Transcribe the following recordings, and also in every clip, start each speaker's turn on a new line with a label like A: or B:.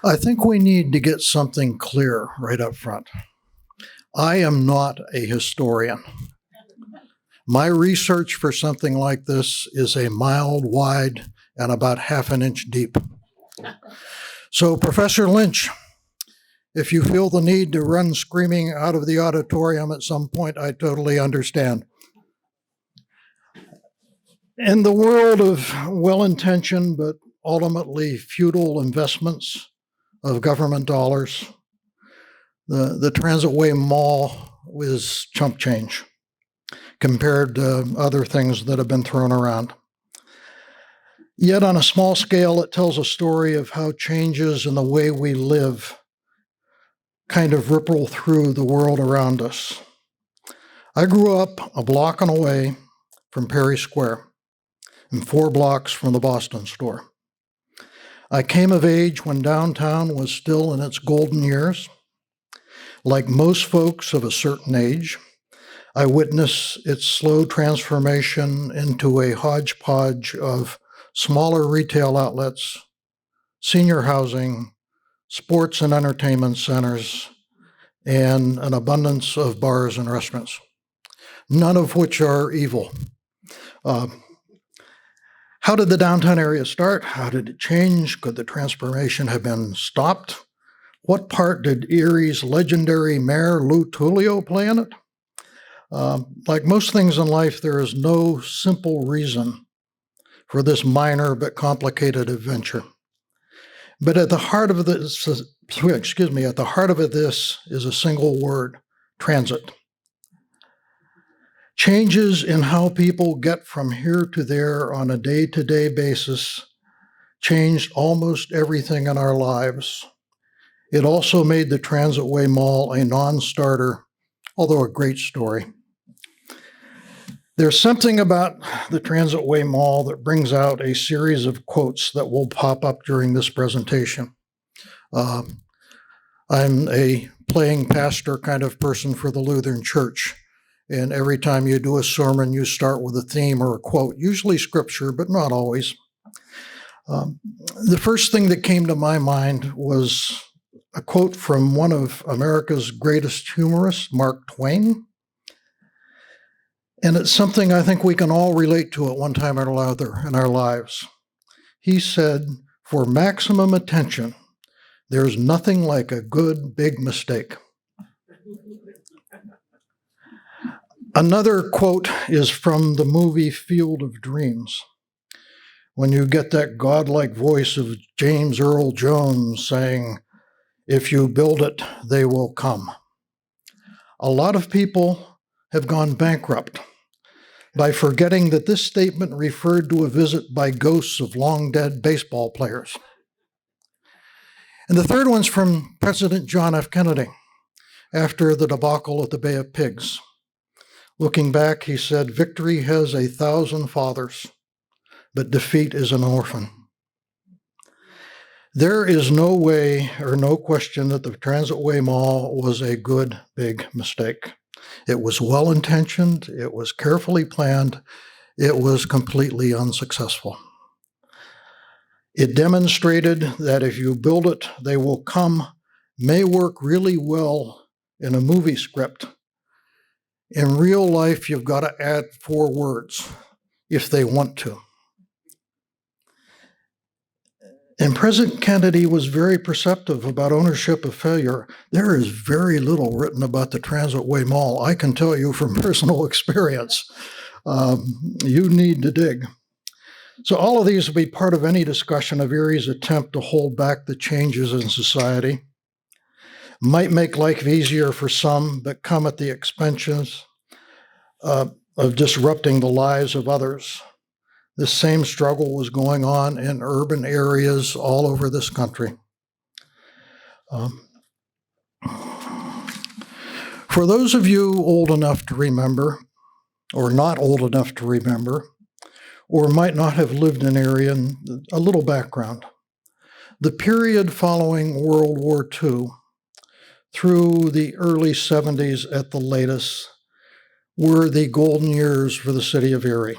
A: I think we need to get something clear right up front. I am not a historian. My research for something like this is a mile wide and about half an inch deep. So, Professor Lynch, if you feel the need to run screaming out of the auditorium at some point, I totally understand. In the world of well-intentioned but ultimately futile investments of government dollars, the Transitway Mall is chump change compared to other things that have been thrown around. Yet on a small scale, it tells a story of how changes in the way we live kind of ripple through the world around us. I grew up a block and away from Perry Square and 4 blocks from the Boston store. I came of age when downtown was still in its golden years. Like most folks of a certain age, I witnessed its slow transformation into a hodgepodge of smaller retail outlets, senior housing, sports and entertainment centers, and an abundance of bars and restaurants, none of which are evil. How did the downtown area start? How did it change? Could the transformation have been stopped? What part did Erie's legendary mayor, Lou Tullio, play in it? Like most things in life, there is no simple reason for this minor but complicated adventure. But at the heart of this, at the heart of this is a single word: transit. Changes in how people get from here to there on a day-to-day basis changed almost everything in our lives. It also made the Transitway Mall a non-starter, although a great story. There's something about the Transitway Mall that brings out a series of quotes that will pop up during this presentation. I'm a playing pastor kind of person for the Lutheran Church, and every time you do a sermon, you start with a theme or a quote, usually scripture, but not always. The first thing that came to my mind was a quote from one of America's greatest humorists, Mark Twain. And it's something I think we can all relate to at one time or another in our lives. He said, "For maximum attention, there's nothing like a good big mistake." Another quote is from the movie Field of Dreams, when you get that godlike voice of James Earl Jones saying, "If you build it, they will come." A lot of people have gone bankrupt by forgetting that this statement referred to a visit by ghosts of long-dead baseball players. And the third one's from President John F. Kennedy after the debacle at the Bay of Pigs. Looking back, he said, "Victory has 1,000 fathers, but defeat is an orphan." There is no way or no question that the Transitway Mall was a good big mistake. It was well-intentioned, it was carefully planned, it was completely unsuccessful. It demonstrated that if you build it, they will come, may work really well in a movie script. In real life, you've got to add 4 words, if they want to. And President Kennedy was very perceptive about ownership of failure. There is very little written about the Transitway Mall. I can tell you from personal experience. You need to dig. So all of these will be part of any discussion of Erie's attempt to hold back the changes in society. Might make life easier for some, but come at the expense of disrupting the lives of others. The same struggle was going on in urban areas all over this country. For those of you old enough to remember, or not old enough to remember, or might not have lived in Erie, and a little background. The period following World War II through the early 70s at the latest were the golden years for the city of Erie.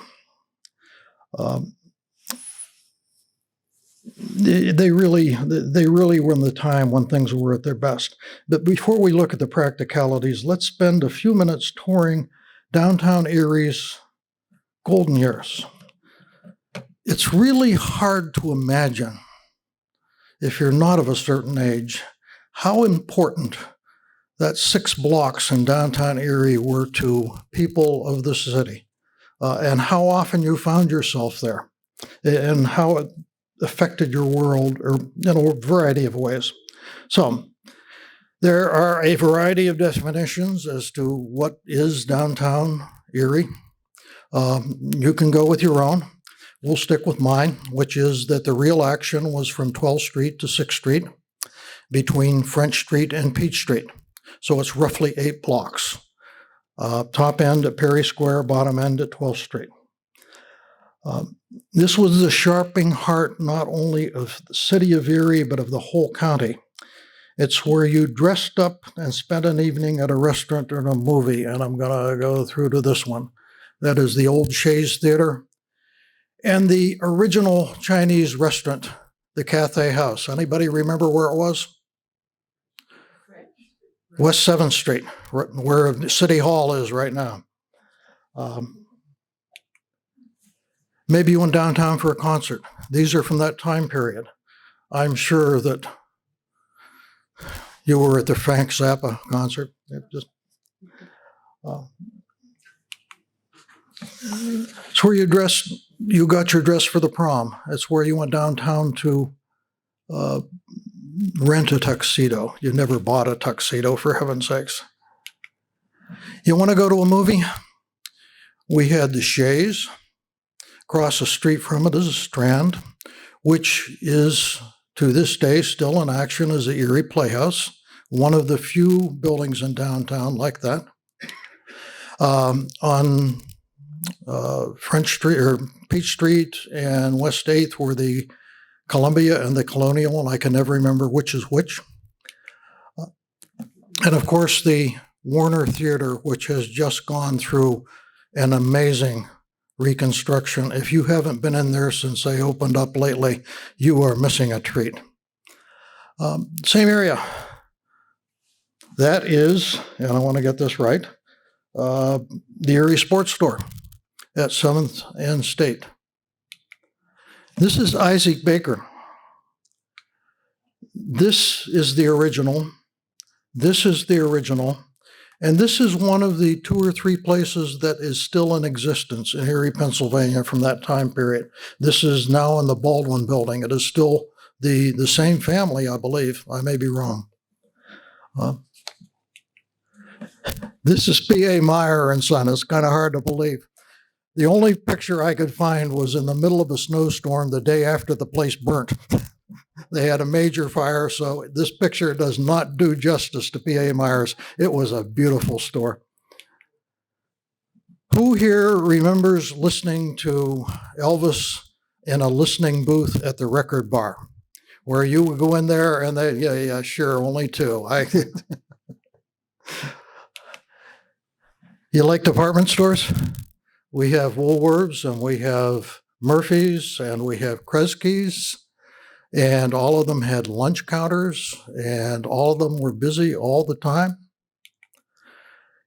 A: they really were in the time when things were at their best. But before we look at the practicalities, let's spend a few minutes touring downtown Erie's golden years. It's really hard to imagine, if you're not of a certain age, how important that 6 blocks in downtown Erie were to people of the city, and how often you found yourself there, and how it affected your world or in a variety of ways. So there are a variety of definitions as to what is downtown Erie. You can go with your own. We'll stick with mine, which is that the real action was from 12th Street to 6th Street, between French Street and Peach Street. So it's roughly 8 blocks. Top end at Perry Square, bottom end at 12th Street. This was the sharpening heart not only of the city of Erie, but of the whole county. It's where you dressed up and spent an evening at a restaurant or a movie, and I'm going to go through to this one. That is the old Shays Theater and the original Chinese restaurant, the Cathay House. Anybody remember where it was? West 7th Street, where City Hall is right now. Maybe you went downtown for a concert. These are from that time period. I'm sure that you were at the Frank Zappa concert. It's where you got your dress for the prom. It's where you went downtown to rent a tuxedo. You never bought a tuxedo, for heaven's sakes. You want to go to a movie? We had the Shays. Across the street from it is a Strand, which is to this day still in action as the Erie Playhouse, one of the few buildings in downtown like that. On French Street or Peach Street and West 8th were the Columbia and the Colonial, and I can never remember which is which. And of course, the Warner Theater, which has just gone through an amazing reconstruction. If you haven't been in there since they opened up lately, you are missing a treat. Same area. That is, and I want to get this right, the Erie Sports Store at 7th and State. This is Isaac Baker. This is the original. This is the original. And this is one of the 2 or 3 places that is still in existence in Erie, Pennsylvania from that time period. This is now in the Baldwin building. It is still the same family, I believe. I may be wrong. This is P.A. Meyer and Son. It's kind of hard to believe. The only picture I could find was in the middle of a snowstorm the day after the place burnt. They had a major fire, so this picture does not do justice to P.A. Meyer's. It was a beautiful store. Who here remembers listening to Elvis in a listening booth at the record bar, where you would go in there and they, yeah, sure, only 2. You like department stores? We have Woolworths, and we have Murphy's, and we have Kresge's, and all of them had lunch counters, and all of them were busy all the time.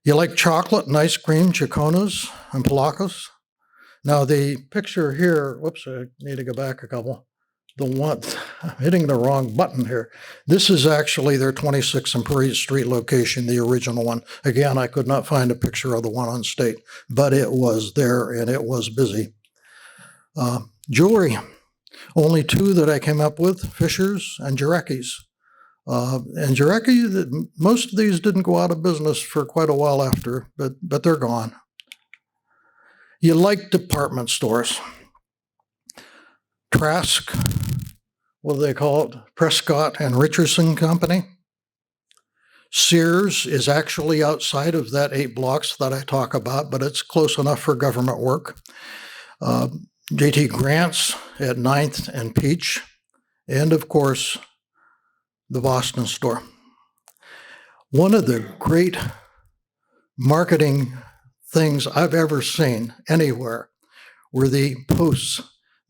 A: You like chocolate and ice cream, Chaconas and Palacos? Now the picture here, whoops, I need to go back a couple. The one, I'm hitting the wrong button here. This is actually their 26th and Parade Street location, the original one. Again, I could not find a picture of the one on State, but it was there and it was busy. Jewelry, only 2 that I came up with, Fisher's and Jarecki's. And Jarecki, most of these didn't go out of business for quite a while after, but they're gone. You like department stores. Trask, what do they call it? Prescott and Richardson Company. Sears is actually outside of that 8 blocks that I talk about, but it's close enough for government work. J.T. Grant's at 9th and Peach. And of course, the Boston store. One of the great marketing things I've ever seen anywhere were the posts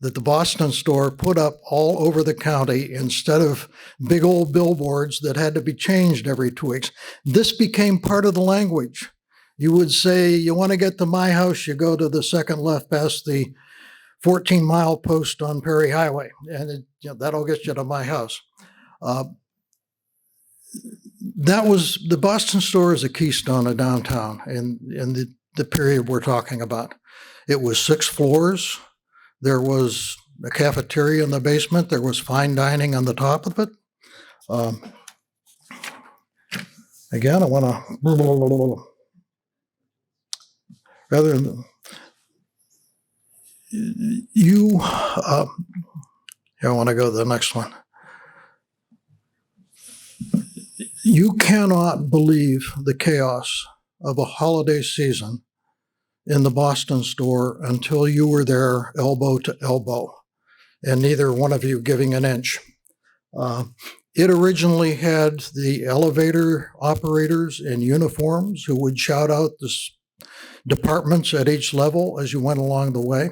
A: that the Boston store put up all over the county instead of big old billboards that had to be changed every 2 weeks. This became part of the language. You would say, you want to get to my house, you go to the second left past the 14-mile post on Perry Highway, and that'll get you to my house. That was, the Boston store is a keystone of downtown in the period we're talking about. It was 6 floors. There was a cafeteria in the basement. There was fine dining on the top of it. Again, I want to, rather than you, here, I want to go to the next one. You cannot believe the chaos of a holiday season in the Boston store until you were there elbow to elbow, and neither one of you giving an inch. It originally had the elevator operators in uniforms who would shout out the departments at each level as you went along the way.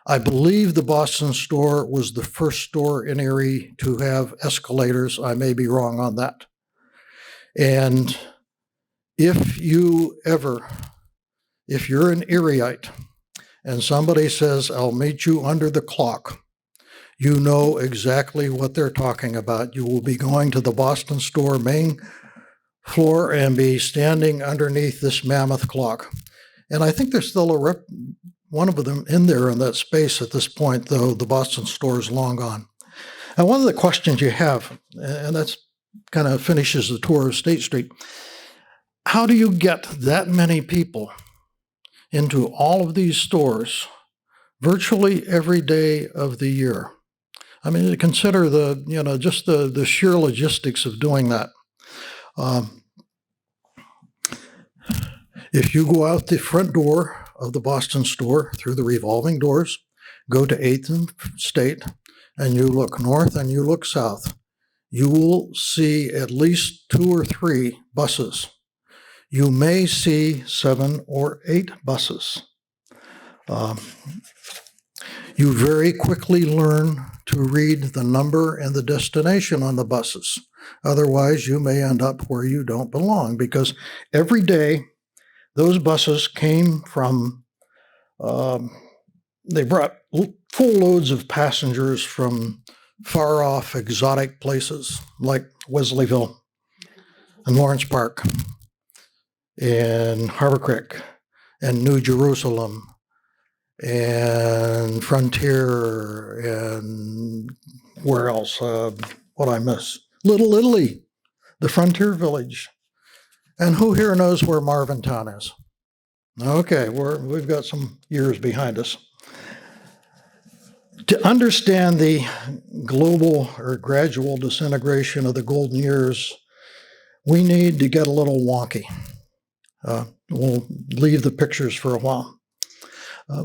A: I believe the Boston store was the first store in Erie to have escalators. I may be wrong on that. And if you're an Erieite and somebody says, I'll meet you under the clock, you know exactly what they're talking about. You will be going to the Boston store main floor and be standing underneath this mammoth clock. And I think there's still one of them in there in that space at this point, though the Boston store is long gone. And one of the questions you have, and that's kind of finishes the tour of State Street, how do you get that many people into all of these stores virtually every day of the year? I mean, consider just the sheer logistics of doing that. If you go out the front door of the Boston store through the revolving doors, go to 8th and State, and you look north and you look south, you will see at least 2 or 3 buses. You may see 7 or 8 buses. You very quickly learn to read the number and the destination on the buses. Otherwise, you may end up where you don't belong, because every day those buses came from, they brought full loads of passengers from far off exotic places like Wesleyville and Lawrence Park and Harbor Creek and New Jerusalem and Frontier and where else? What I miss? Little Italy, the Frontier Village. And who here knows where Marvintown is? Okay, we've got some years behind us. To understand the global or gradual disintegration of the golden years, we need to get a little wonky. We'll leave the pictures for a while.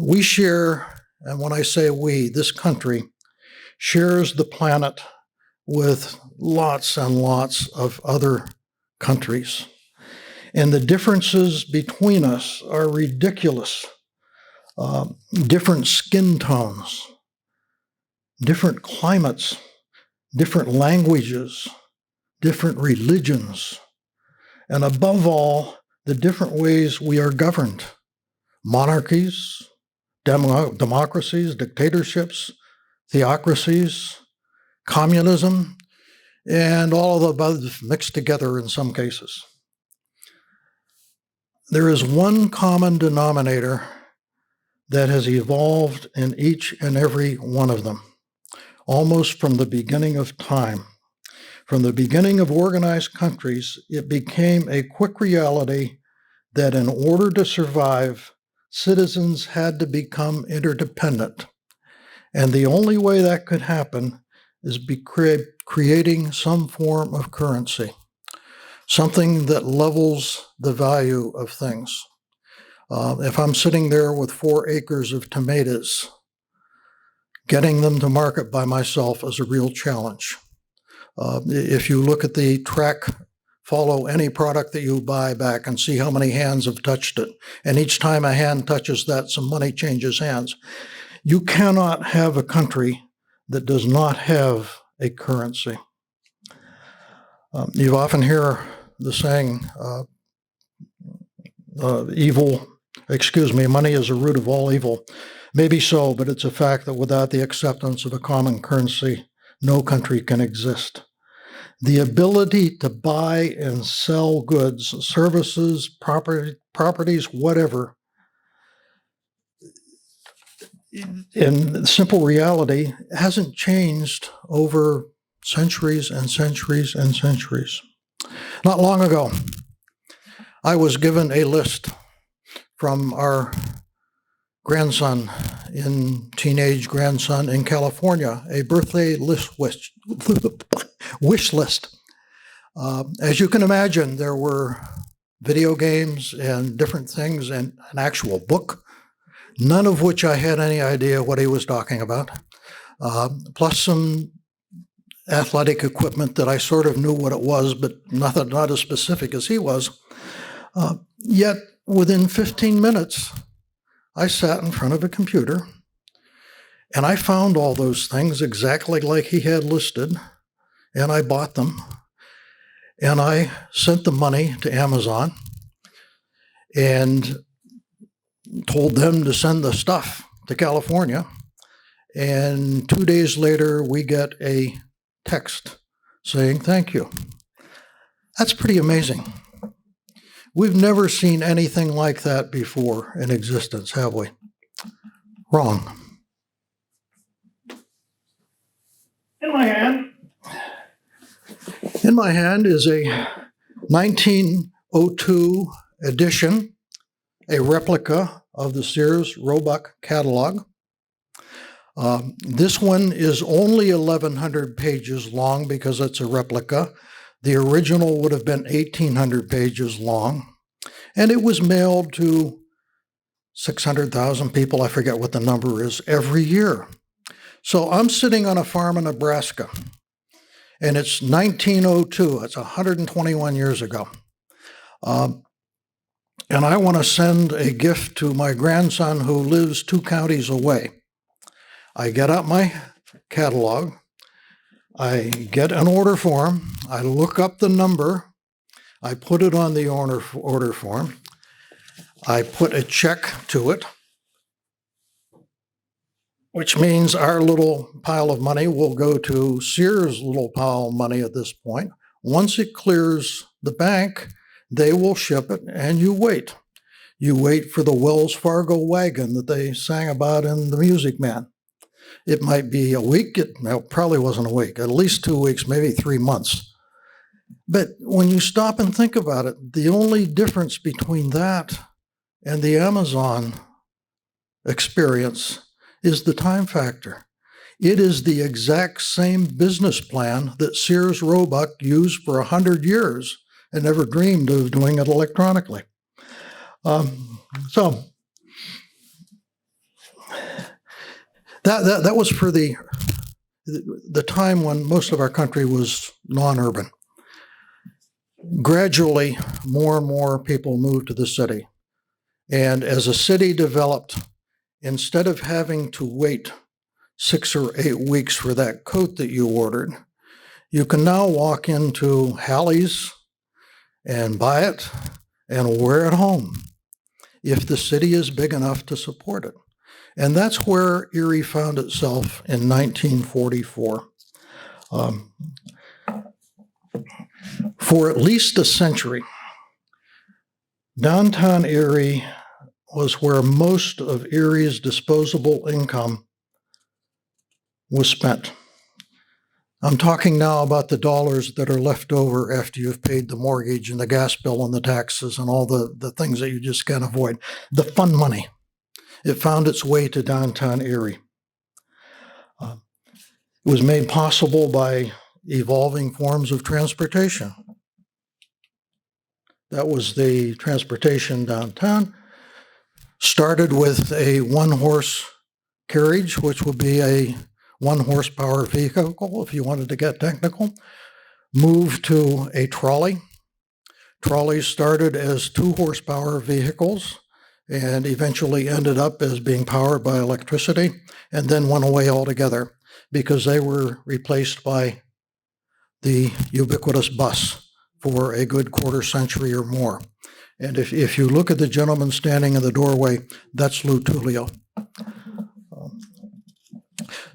A: We share, and when I say we, this country shares the planet with lots and lots of other countries. And the differences between us are ridiculous. Different skin tones, different climates, different languages, different religions, and above all, the different ways we are governed. Monarchies, democracies, dictatorships, theocracies, communism, and all of the above mixed together in some cases. There is one common denominator that has evolved in each and every one of them, almost from the beginning of time. From the beginning of organized countries, it became a quick reality that in order to survive, citizens had to become interdependent. And the only way that could happen is creating some form of currency, something that levels the value of things. If I'm sitting there with 4 acres of tomatoes, getting them to market by myself is a real challenge. If you look at the track, follow any product that you buy back and see how many hands have touched it. And each time a hand touches that, some money changes hands. You cannot have a country that does not have a currency. You often hear the saying, money is the root of all evil. Maybe so, but it's a fact that without the acceptance of a common currency, no country can exist. The ability to buy and sell goods, services, properties, whatever, in simple reality, hasn't changed over centuries and centuries and centuries. Not long ago, I was given a list from our teenage grandson in California, a birthday wish list. As you can imagine, there were video games and different things and an actual book, none of which I had any idea what he was talking about, plus some athletic equipment that I sort of knew what it was, but not as specific as he was. Yet within 15 minutes, I sat in front of a computer and I found all those things exactly like he had listed, and I bought them. And I sent the money to Amazon and told them to send the stuff to California. And 2 days later, we get a text saying, "Thank you." That's pretty amazing. We've never seen anything like that before in existence, have we? Wrong. In my hand is a 1902 edition, a replica of the Sears Roebuck catalog. This one is only 1,100 pages long because it's a replica. The original would have been 1,800 pages long, and it was mailed to 600,000 people, I forget what the number is, every year. So I'm sitting on a farm in Nebraska, and it's 1902. It's 121 years ago. And I want to send a gift to my grandson who lives 2 counties away. I get out my catalog. I get an order form. I look up the number. I put it on the order form. I put a check to it, which means our little pile of money will go to Sears' little pile of money at this point. Once it clears the bank, they will ship it, and you wait. You wait for the Wells Fargo wagon that they sang about in The Music Man. It might be a week. It probably wasn't a week, at least 2 weeks, maybe 3 months. But when you stop and think about it, the only difference between that and the Amazon experience is the time factor. It is the exact same business plan that Sears Roebuck used for 100 years and never dreamed of doing it electronically. So that was for the time when most of our country was non-urban. Gradually, more and more people moved to the city. And as a city developed, instead of having to wait 6 or 8 weeks for that coat that you ordered, you can now walk into Hallie's and buy it and wear it home if the city is big enough to support it. And that's where Erie found itself in 1944. For at least a century, downtown Erie was where most of Erie's disposable income was spent. I'm talking now about the dollars that are left over after you've paid the mortgage and the gas bill and the taxes and all the things that you just can't avoid. The fun money. It found its way to downtown Erie. It was made possible by evolving forms of transportation. That was the transportation downtown. Started with a 1-horse carriage, which would be a 1-horsepower vehicle, if you wanted to get technical. Moved to a trolley. Trolleys started as 2-horsepower vehicles, and eventually ended up as being powered by electricity, and then went away altogether because they were replaced by the ubiquitous bus for a good quarter century or more. And if you look at the gentleman standing in the doorway, that's Lou Tullio.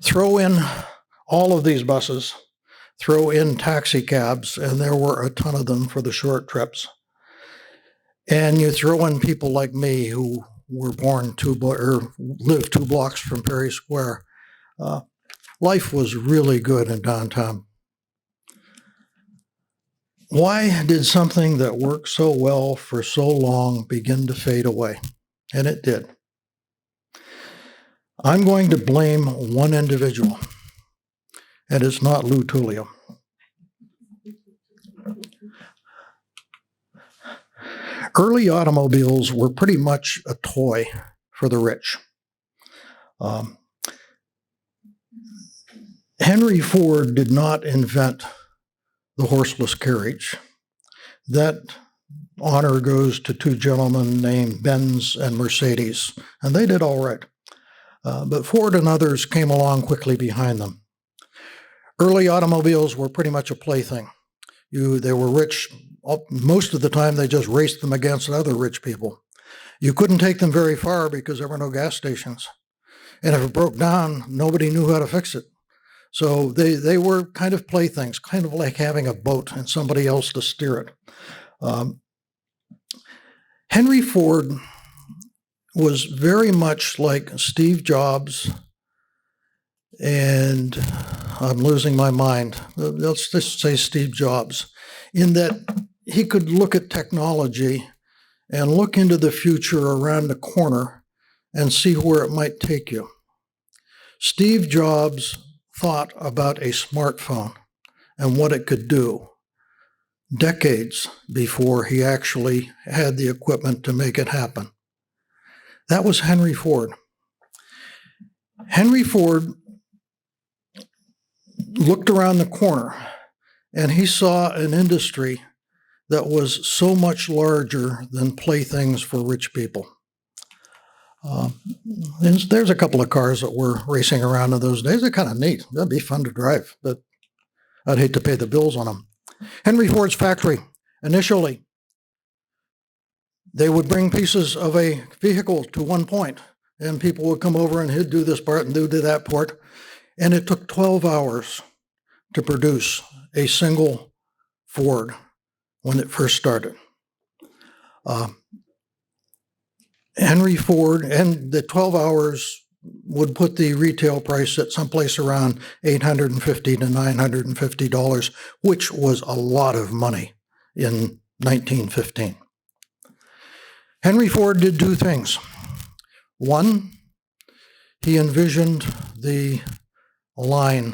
A: Throw in all of these buses, throw in taxi cabs, and there were a ton of them for the short trips. And you throw in people like me who were born lived 2 blocks from Perry Square. Life was really good in downtown. Why did something that worked so well for so long begin to fade away? And it did. I'm going to blame one individual, and it's not Lou Tullio. Early automobiles were pretty much a toy for the rich. Henry Ford did not invent the horseless carriage. That honor goes to 2 gentlemen named Benz and Mercedes, and they did all right. But Ford and others came along quickly behind them. Early automobiles were pretty much a plaything. They were rich. Most of the time, they just raced them against other rich people. You couldn't take them very far because there were no gas stations. And if it broke down, nobody knew how to fix it. So they were kind of playthings, kind of like having a boat and somebody else to steer it. Henry Ford was very much like Steve Jobs, and I'm losing my mind. Let's just say Steve Jobs, in that he could look at technology and look into the future around the corner and see where it might take you. Steve Jobs thought about a smartphone and what it could do decades before he actually had the equipment to make it happen. That was Henry Ford. Henry Ford looked around the corner and he saw an industry that was so much larger than playthings for rich people. There's a couple of cars that were racing around in those days. They're kind of neat. That'd be fun to drive, but I'd hate to pay the bills on them. Henry Ford's factory, initially, they would bring pieces of a vehicle to one point, and people would come over and he'd do this part and do that part. And it took 12 hours to produce a single Ford when it first started. Henry Ford, and the 12 hours would put the retail price at someplace around $850 to $950, which was a lot of money in 1915. Henry Ford did 2 things. One, he envisioned the line,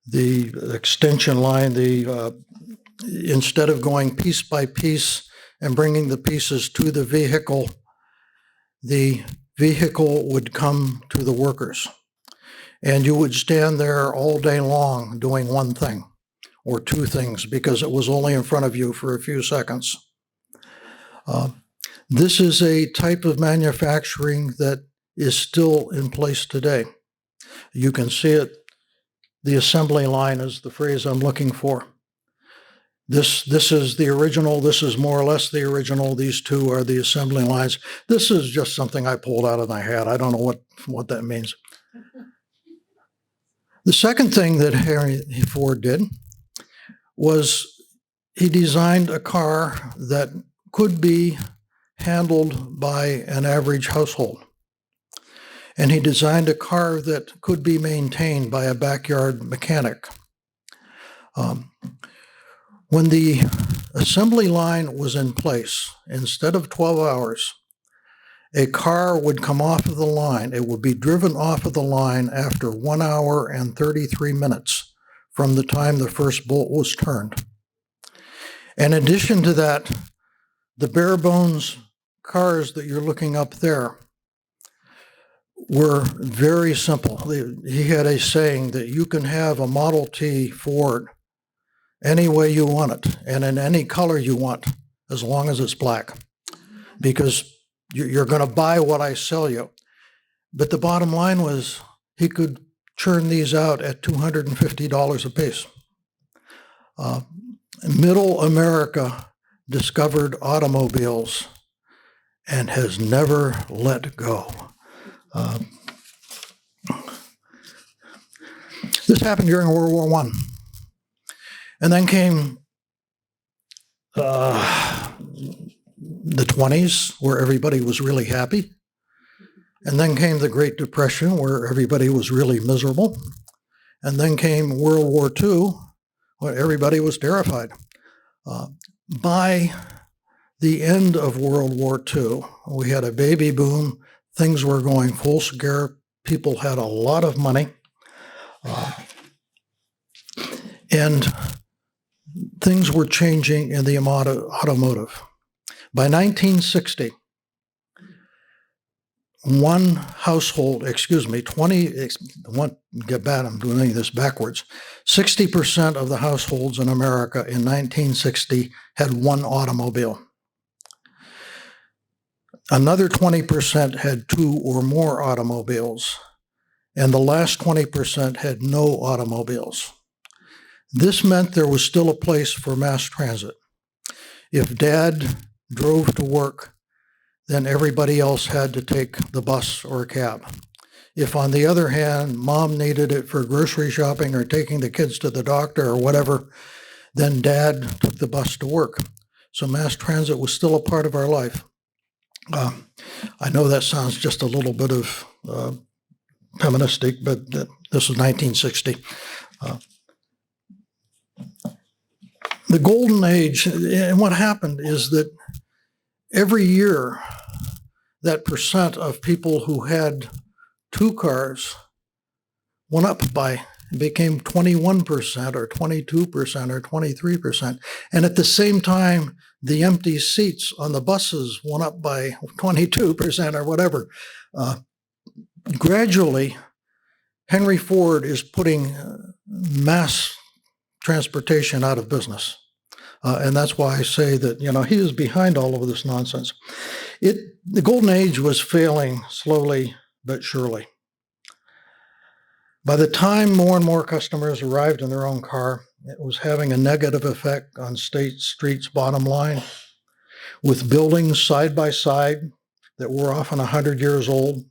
A: the extension line, instead of going piece by piece and bringing the pieces to the vehicle would come to the workers. And you would stand there all day long doing one thing or 2 things because it was only in front of you for a few seconds. This is a type of manufacturing that is still in place today. You can see it. The assembly line is the phrase I'm looking for. This is the original. This is more or less the original. These 2 are the assembly lines. This is just something I pulled out of my hat. I don't know what that means. The second thing that Henry Ford did was he designed a car that could be handled by an average household. And he designed a car that could be maintained by a backyard mechanic. When the assembly line was in place, instead of 12 hours, a car would come off of the line. It would be driven off of the line after 1 hour and 33 minutes from the time the first bolt was turned. In addition to that, the bare bones cars that you're looking up there were very simple. He had a saying that you can have a Model T Ford any way you want it and in any color you want, as long as it's black. Because You're going to buy what I sell you. But the bottom line was he could churn these out at $250 a piece. Middle America discovered automobiles and has never let go. This happened during World War I. And then came the 20s, where everybody was really happy. And then came the Great Depression, where everybody was really miserable. And then came World War II, where everybody was terrified. By the end of World War II, we had a baby boom. Things were going full scare. People had a lot of money. And things were changing in the automotive. By 1960, one household, 60% of the households in America in 1960 had one automobile. Another 20% had two or more automobiles, and the last 20% had no automobiles. This meant there was still a place for mass transit. If Dad drove to work, then everybody else had to take the bus or a cab. If, on the other hand, Mom needed it for grocery shopping or taking the kids to the doctor or whatever, then Dad took the bus to work. So mass transit was still a part of our life. I know that sounds just a little bit of feministic, but this was 1960. The golden age, and what happened is that every year, that percent of people who had two cars went up by, became 21% or 22% or 23%. And at the same time, the empty seats on the buses went up by 22% or whatever. Gradually, Henry Ford is putting mass transportation out of business. And that's why I say that, he is behind all of this nonsense. The golden age was failing slowly but surely. By the time more and more customers arrived in their own car, it was having a negative effect on State Street's bottom line, with buildings side by side that were often 100 years old.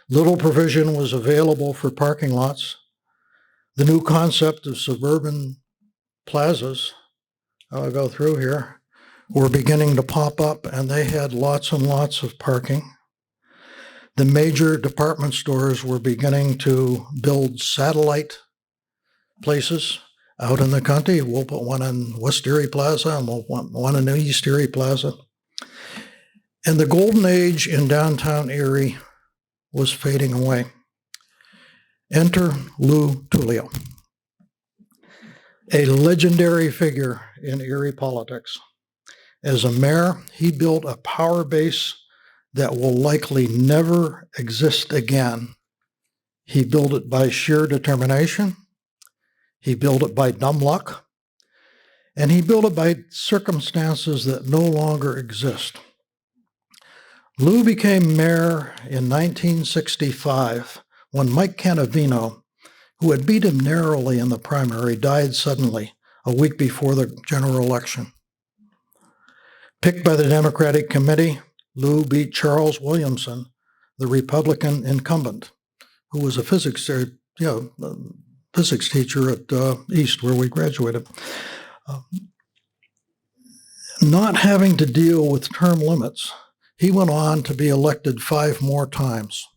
A: Little provision was available for parking lots. The new concept of suburban plazas, I'll go through here, were beginning to pop up, and they had lots and lots of parking. The major department stores were beginning to build satellite places out in the country. We'll put one in West Erie Plaza, and we'll put one in East Erie Plaza. And the golden age in downtown Erie was fading away. Enter Lou Tullio, a legendary figure in Erie politics. As a mayor, he built a power base that will likely never exist again. He built it by sheer determination. He built it by dumb luck. And he built it by circumstances that no longer exist. Lou became mayor in 1965 when Mike Canavino, who had beat him narrowly in the primary, died suddenly a week before the general election. Picked by the Democratic committee, Lou beat Charles Williamson, the Republican incumbent, who was a physics teacher at East, where we graduated. Not having to deal with term limits, he went on to be elected 5 more times.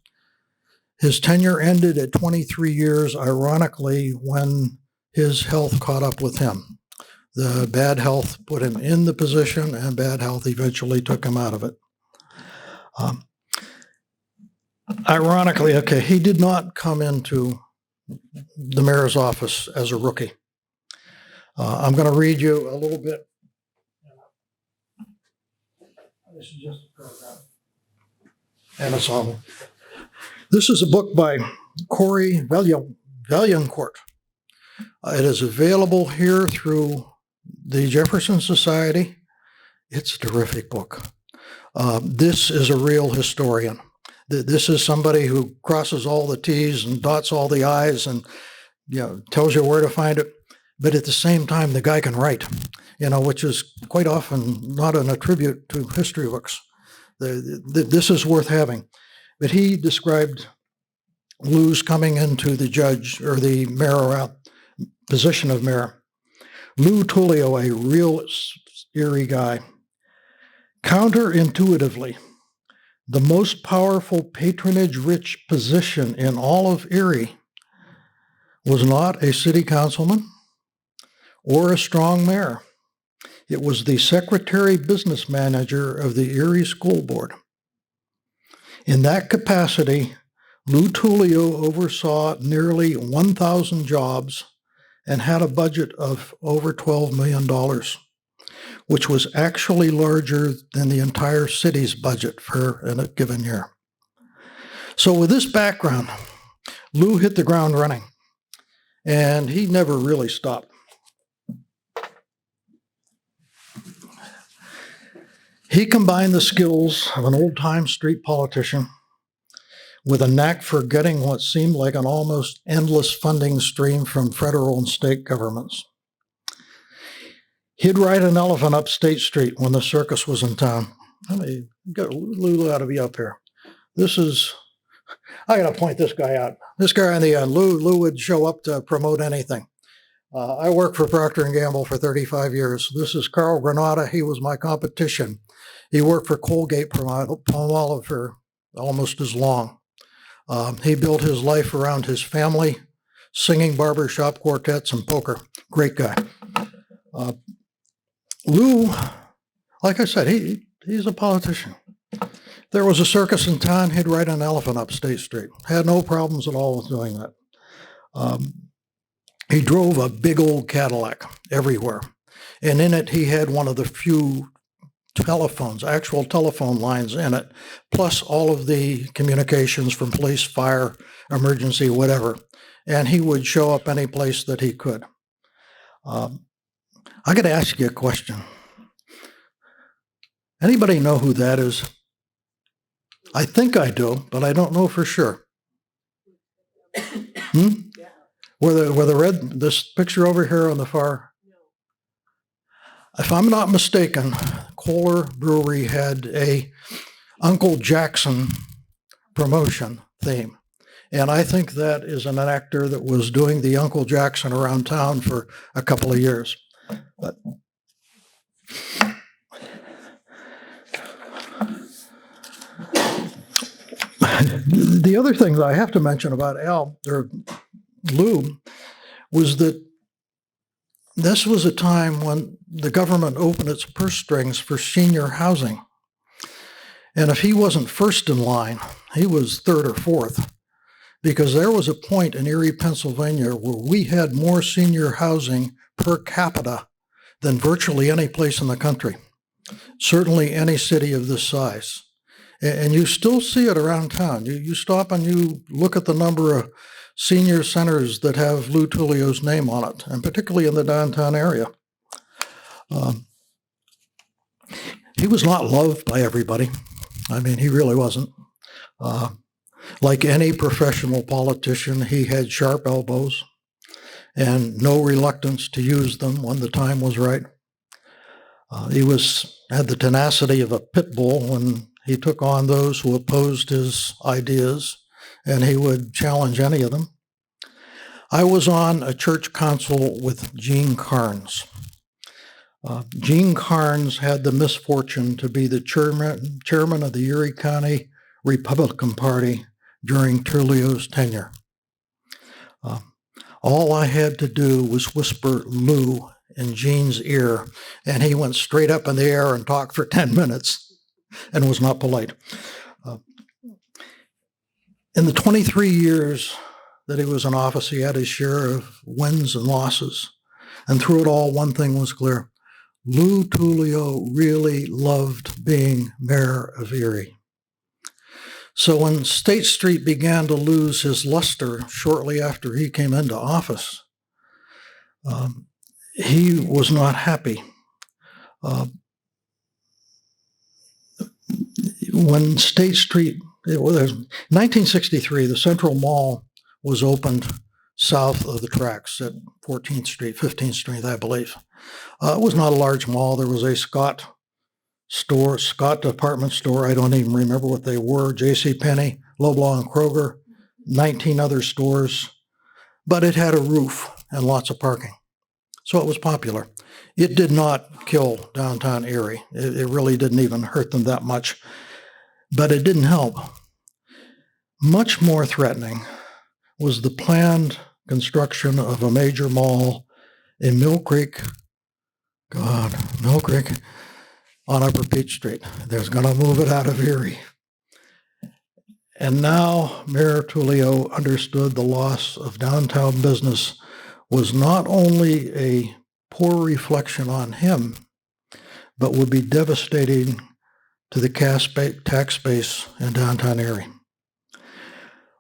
A: His tenure ended at 23 years, ironically, when his health caught up with him. The bad health put him in the position, and bad health eventually took him out of it. Ironically, he did not come into the mayor's office as a rookie. I'm going to read you a little bit. This is just a paragraph. And it's on. This is a book by Corey Vaillancourt. It is available here through the Jefferson Society. It's a terrific book. This is a real historian. This is somebody who crosses all the T's and dots all the I's and tells you where to find it. But at the same time, the guy can write, which is quite often not an attribute to history books. This is worth having. But he described Lou's coming into the judge or the mayor position of mayor. Lou Tullio, a real Erie guy, counterintuitively, the most powerful patronage-rich position in all of Erie was not a city councilman or a strong mayor. It was the secretary business manager of the Erie School Board. In that capacity, Lou Tullio oversaw nearly 1,000 jobs and had a budget of over $12 million, which was actually larger than the entire city's budget for a given year. So with this background, Lou hit the ground running, and he never really stopped. He combined the skills of an old-time street politician with a knack for getting what seemed like an almost endless funding stream from federal and state governments. He'd ride an elephant up State Street when the circus was in town. Lou ought to be up here. I got to point this guy out. This guy on the end, Lou would show up to promote anything. I worked for Procter & Gamble for 35 years. This is Carl Granada. He was my competition. He worked for Colgate Palmolive for almost as long. He built his life around his family, singing barbershop quartets and poker. Great guy. Lou, like I said, he's a politician. If there was a circus in town, he'd ride an elephant up State Street. Had no problems at all with doing that. He drove a big old Cadillac everywhere. And in it, he had one of the few telephones, actual telephone lines in it, plus all of the communications from police, fire, emergency, whatever. And he would show up any place that he could. I got to ask you a question. Anybody know who that is? I think I do, but I don't know for sure. Where the red, this picture over here on the far. If I'm not mistaken, Kohler Brewery had a Uncle Jackson promotion theme. And I think that is an actor that was doing the Uncle Jackson around town for a couple of years. But the other thing that I have to mention about Lou was that this was a time when the government opened its purse strings for senior housing. And if he wasn't first in line, he was third or fourth, because there was a point in Erie, Pennsylvania, where we had more senior housing per capita than virtually any place in the country, certainly any city of this size. And you still see it around town. You stop and you look at the number of senior centers that have Lou Tullio's name on it, and particularly in the downtown area. He was not loved by everybody. I mean, he really wasn't. Like any professional politician, he had sharp elbows and no reluctance to use them when the time was right. He had the tenacity of a pit bull when he took on those who opposed his ideas, and he would challenge any of them. I was on a church council with Gene Carnes. Gene Carnes had the misfortune to be the chairman of the Erie County Republican Party during Tullio's tenure. All I had to do was whisper Lou in Gene's ear, and he went straight up in the air and talked for 10 minutes and was not polite. In the 23 years that he was in office, he had his share of wins and losses. And through it all, one thing was clear. Lou Tullio really loved being mayor of Erie. So when State Street began to lose his luster shortly after he came into office, he was not happy. when State Street, it was 1963, the Central Mall was opened south of the tracks at 14th Street, 15th Street, I believe. It was not a large mall. There was a Scott department store. I don't even remember what they were. J.C. Penney, Loblaw and Kroger, 19 other stores. But it had a roof and lots of parking. So it was popular. It did not kill downtown Erie. It really didn't even hurt them that much. But it didn't help. Much more threatening was the planned construction of a major mall in Mill Creek on Upper Peach Street. There's going to move it out of Erie. And now Mayor Tullio understood the loss of downtown business was not only a poor reflection on him, but would be devastating to the tax base in downtown Erie.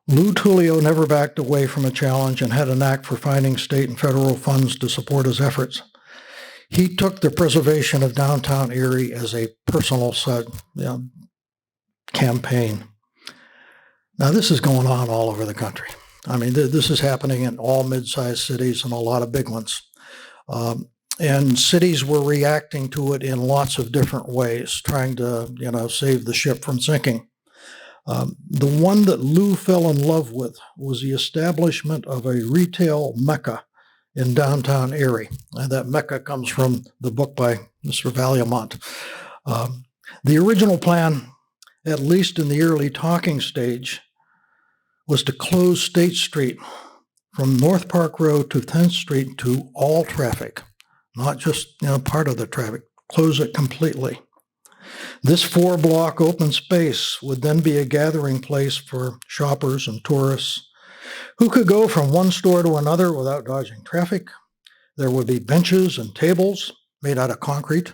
A: Lou Tullio never backed away from a challenge and had a knack for finding state and federal funds to support his efforts. He took the preservation of downtown Erie as a personal campaign. Now, this is going on all over the country. I mean, this is happening in all mid-sized cities and a lot of big ones. And cities were reacting to it in lots of different ways, trying to, save the ship from sinking. The one that Lou fell in love with was the establishment of a retail mecca in downtown Erie. And that mecca comes from the book by Mr. Valuemont. The original plan, at least in the early talking stage, was to close State Street from North Park Road to 10th Street to all traffic, not just part of the traffic, close it completely. This 4-block open space would then be a gathering place for shoppers and tourists who could go from one store to another without dodging traffic. There would be benches and tables made out of concrete,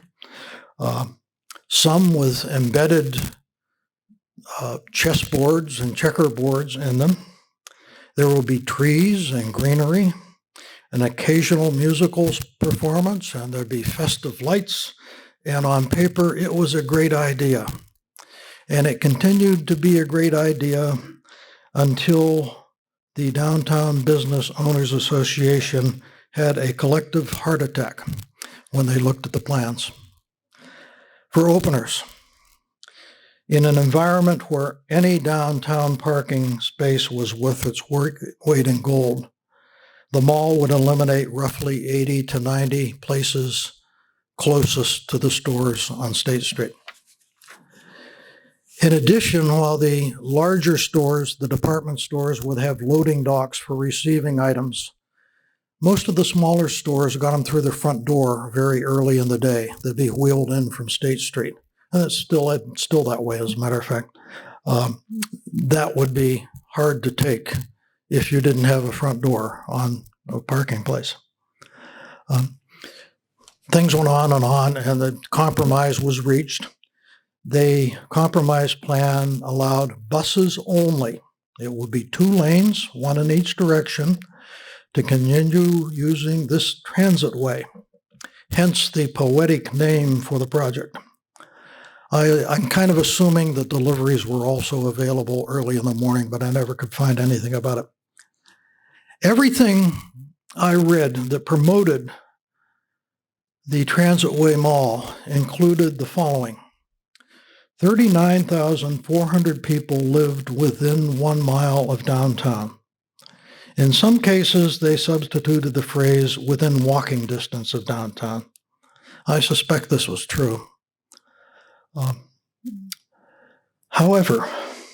A: some with embedded chessboards and checkerboards in them. There will be trees and greenery, an occasional musical performance, and there'd be festive lights. And on paper, it was a great idea. And it continued to be a great idea until the Downtown Business Owners Association had a collective heart attack when they looked at the plans. For openers, in an environment where any downtown parking space was worth its weight in gold, the mall would eliminate roughly 80 to 90 places closest to the stores on State Street. In addition, while the larger stores, the department stores, would have loading docks for receiving items, most of the smaller stores got them through the front door very early in the day. They'd be wheeled in from State Street. And it's still that way, as a matter of fact. That would be hard to take if you didn't have a front door on a parking place. Things went on, and the compromise was reached. The compromise plan allowed buses only. It would be 2 lanes, one in each direction, to continue using this transitway, hence the poetic name for the project. I'm kind of assuming that deliveries were also available early in the morning, but I never could find anything about it. Everything I read that promoted the Transitway Mall included the following. 39,400 people lived within 1 mile of downtown. In some cases, they substituted the phrase within walking distance of downtown. I suspect this was true. However,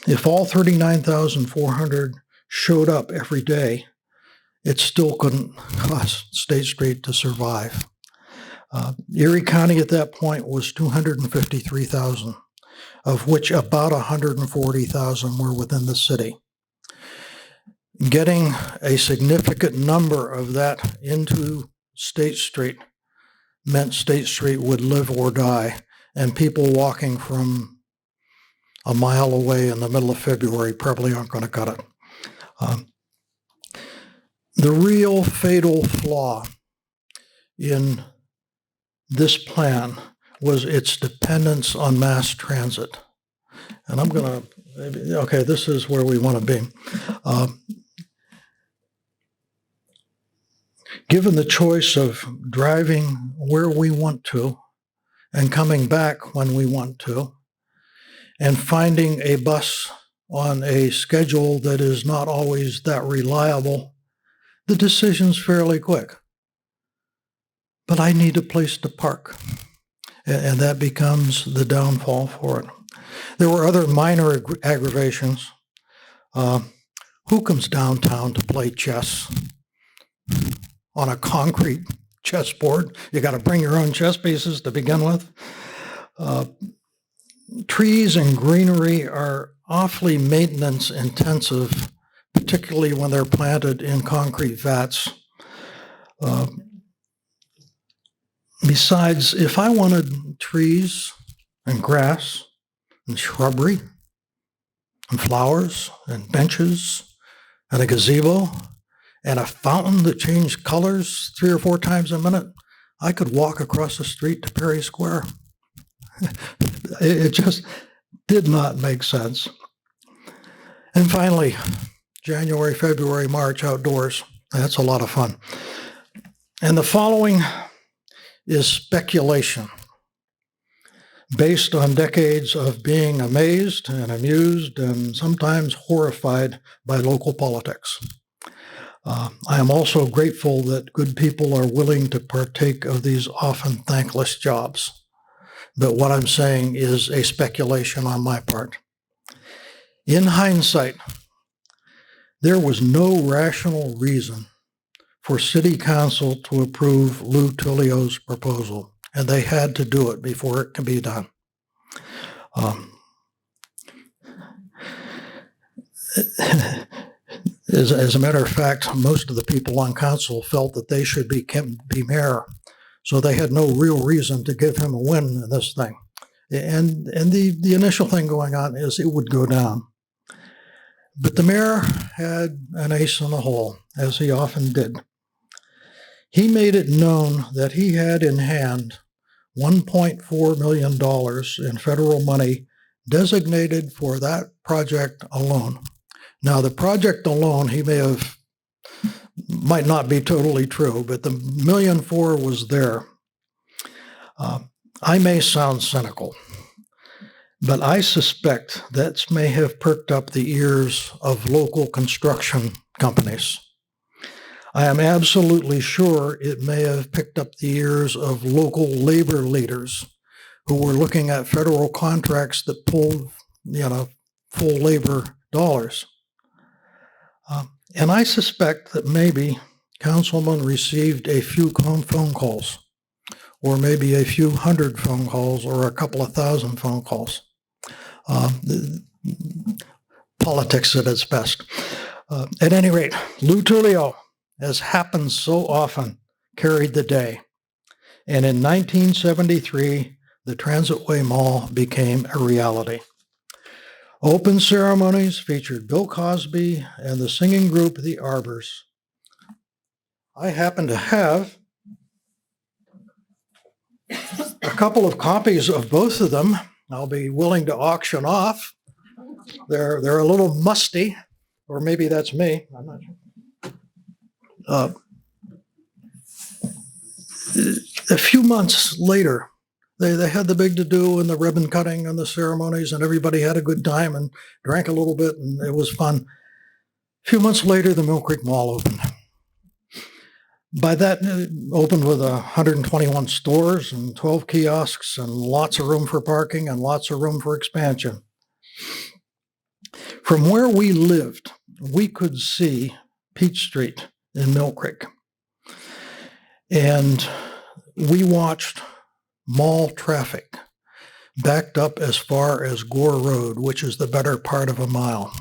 A: if all 39,400 showed up every day, it still couldn't cause State Street to survive. Erie County at that point was 253,000, of which about 140,000 were within the city. Getting a significant number of that into State Street meant State Street would live or die, and people walking from a mile away in the middle of February probably aren't going to cut it. The real fatal flaw in this plan was its dependence on mass transit. And I'm going to, okay, this is where we want to be. Given the choice of driving where we want to and coming back when we want to, and finding a bus on a schedule that is not always that reliable, the decision's fairly quick. But I need a place to park, and that becomes the downfall for it. There were other minor aggravations. Who comes downtown to play chess on a concrete chessboard? You got to bring your own chess pieces to begin with. Trees and greenery are awfully maintenance intensive, particularly when they're planted in concrete vats. Besides, if I wanted trees and grass and shrubbery and flowers and benches and a gazebo and a fountain that changed colors 3 or 4 times a minute, I could walk across the street to Perry Square. It just did not make sense. And finally, January, February, March outdoors. That's a lot of fun. And the following is speculation based on decades of being amazed and amused and sometimes horrified by local politics. I am also grateful that good people are willing to partake of these often thankless jobs. But what I'm saying is a speculation on my part. In hindsight, there was no rational reason for City Council to approve Lou Tullio's proposal, and they had to do it before it can be done. As a matter of fact, most of the people on council felt that they should be mayor, so they had no real reason to give him a win in this thing. And the initial thing going on is it would go down. But the mayor had an ace in the hole, as he often did. He made it known that he had in hand $1.4 million in federal money designated for that project alone. Now, the project alone, might not be totally true, but the $1.4 million was there. I may sound cynical, but I suspect that may have perked up the ears of local construction companies. I am absolutely sure it may have picked up the ears of local labor leaders who were looking at federal contracts that pulled, full labor dollars. And I suspect that maybe councilmen received a few phone calls, or maybe a few hundred phone calls, or a couple of thousand phone calls. Politics at its best. At any rate, Lou Tullio, as happens so often, carried the day. And in 1973, the Transitway Mall became a reality. Open ceremonies featured Bill Cosby and the singing group The Arbors. I happen to have a couple of copies of both of them. I'll be willing to auction off. They're a little musty, or maybe that's me. I'm not sure. A few months later, they had the big to-do and the ribbon cutting and the ceremonies, and everybody had a good time and drank a little bit, and it was fun. A few months later, the Mill Creek Mall opened. By that, it opened with 121 stores and 12 kiosks and lots of room for parking and lots of room for expansion. From where we lived, we could see Peach Street in Mill Creek. And we watched mall traffic backed up as far as Gore Road, which is the better part of a mile.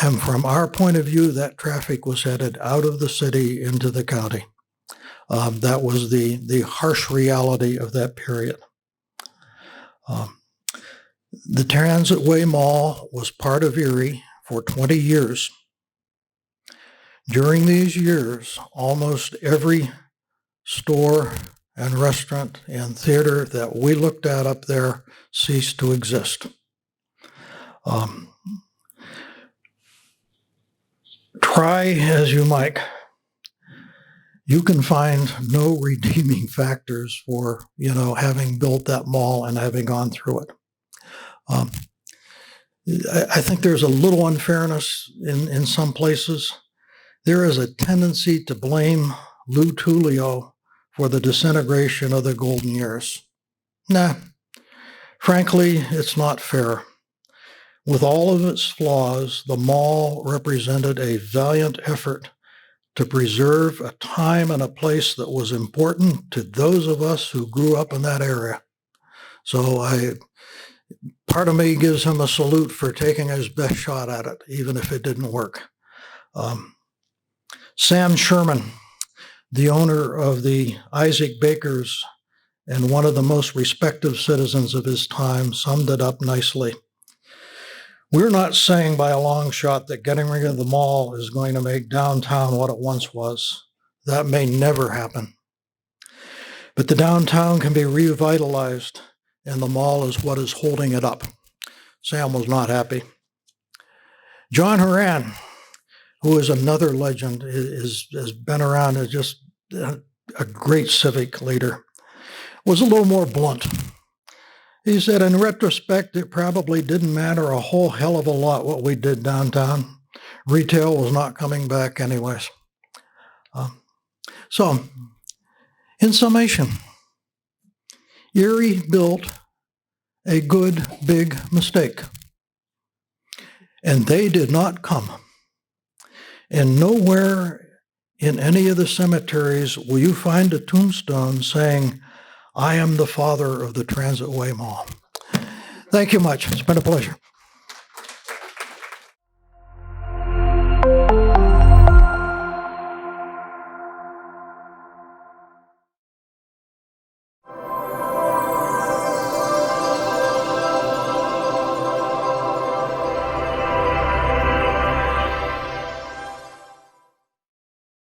A: And from our point of view, that traffic was headed out of the city into the county. That was the harsh reality of that period. The Transitway Mall was part of Erie for 20 years. During these years, almost every store and restaurant and theater that we looked at up there ceased to exist. Um, try as you might, you can find no redeeming factors for, having built that mall and having gone through it. I think there's a little unfairness in some places. There is a tendency to blame Lou Tullio for the disintegration of the golden years. Nah, frankly, it's not fair. With all of its flaws, the mall represented a valiant effort to preserve a time and a place that was important to those of us who grew up in that area. So part of me gives him a salute for taking his best shot at it, even if it didn't work. Sam Sherman, the owner of the Isaac Bakers and one of the most respected citizens of his time, summed it up nicely. We're not saying by a long shot that getting rid of the mall is going to make downtown what it once was. That may never happen. But the downtown can be revitalized, and the mall is what is holding it up. Sam was not happy. John Horan, who is another legend, has been around as just a great civic leader, was a little more blunt. He said, in retrospect, it probably didn't matter a whole hell of a lot what we did downtown. Retail was not coming back anyways. So, in summation, Erie built a good big mistake, and they did not come. And nowhere in any of the cemeteries will you find a tombstone saying, I am the father of the Transitway Mall. Thank you much. It's been a pleasure.